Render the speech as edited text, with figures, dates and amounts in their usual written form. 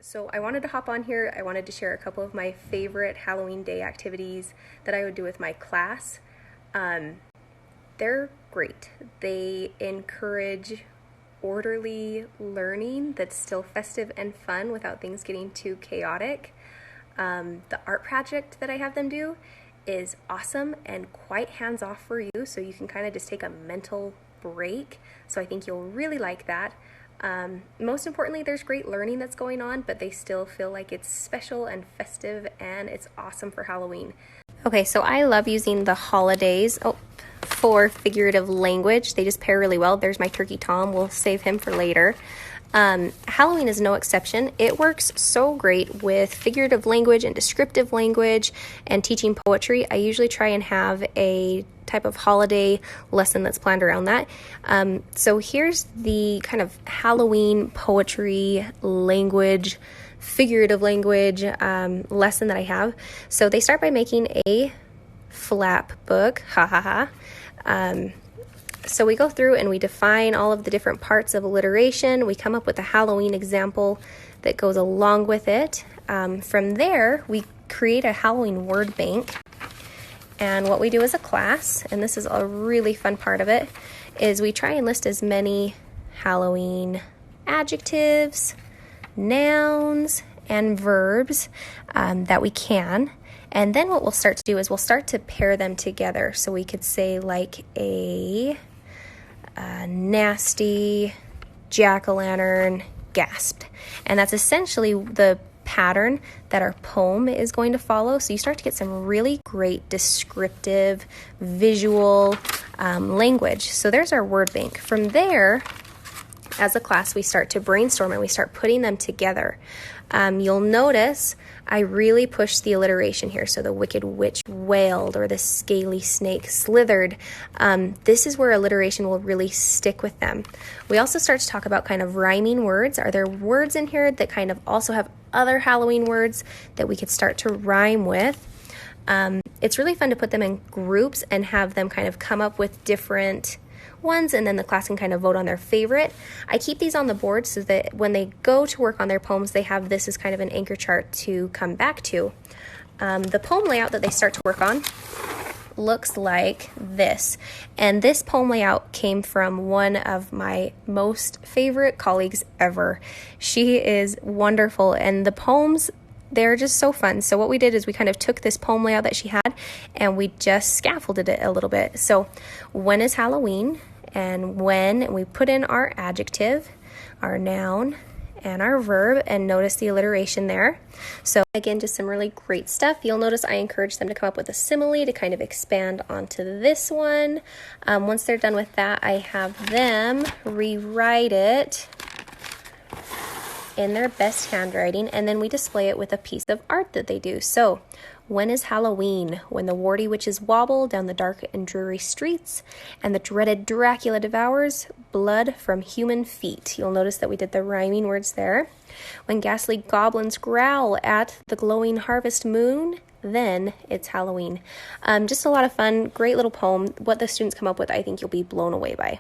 So I wanted to hop on here. I wanted to share a couple of my favorite Halloween Day activities that I would do with my class. They're great. They encourage orderly learning that's still festive and fun without things getting too chaotic. The art project that I have them do is awesome and quite hands-off for you, so you can kind of just take a mental break. So I think you'll really like that. Most importantly, there's great learning that's going on, but they still feel like it's special and festive, and it's awesome for Halloween. Okay, so I love using the holidays for figurative language. They just pair really well. There's my turkey Tom. We'll save him for later. Halloween is no exception. It works so great with figurative language and descriptive language and teaching poetry. I usually try and have a type of holiday lesson that's planned around that. So here's the kind of Halloween poetry language, figurative language lesson that I have. So they start by making a flap book, So we go through and we define all of the different parts of alliteration. We come up with a Halloween example that goes along with it. From there, we create a Halloween word bank. And what we do as a class, and this is a really fun part of it, is we try and list as many Halloween adjectives, nouns, and verbs that we can. And then what we'll start to do is we'll start to pair them together. So we could say like a nasty jack-o'-lantern gasped. And that's essentially the pattern that our poem is going to follow. So you start to get some really great descriptive, visual language. So there's our word bank. From there, as a class, we start to brainstorm and we start putting them together. You'll notice I really push the alliteration here. So the wicked witch wailed, or the scaly snake slithered. This is where alliteration will really stick with them. We also start to talk about kind of rhyming words. Are there words in here that kind of also have other Halloween words that we could start to rhyme with? It's really fun to put them in groups and have them kind of come up with different ones, and then the class can kind of vote on their favorite. I keep these on the board so that when they go to work on their poems, they have this as kind of an anchor chart to come back to. The poem layout that they start to work on looks like this. And this poem layout came from one of my most favorite colleagues ever. She is wonderful, and the poems, they're just so fun. So what we did is we kind of took this poem layout that she had and we just scaffolded it a little bit. So when is Halloween? And when, and we put in our adjective, our noun, and our verb, and notice the alliteration there. So again, just some really great stuff. You'll notice I encourage them to come up with a simile to kind of expand onto this one. Once they're done with that, I have them rewrite it in their best handwriting, and then we display it with a piece of art that they do. So, when is Halloween? When the warty witches wobble down the dark and dreary streets, and the dreaded Dracula devours blood from human feet. You'll notice that we did the rhyming words there. When ghastly goblins growl at the glowing harvest moon, then it's Halloween. Just a lot of fun, great little poem. What the students come up with, I think you'll be blown away by.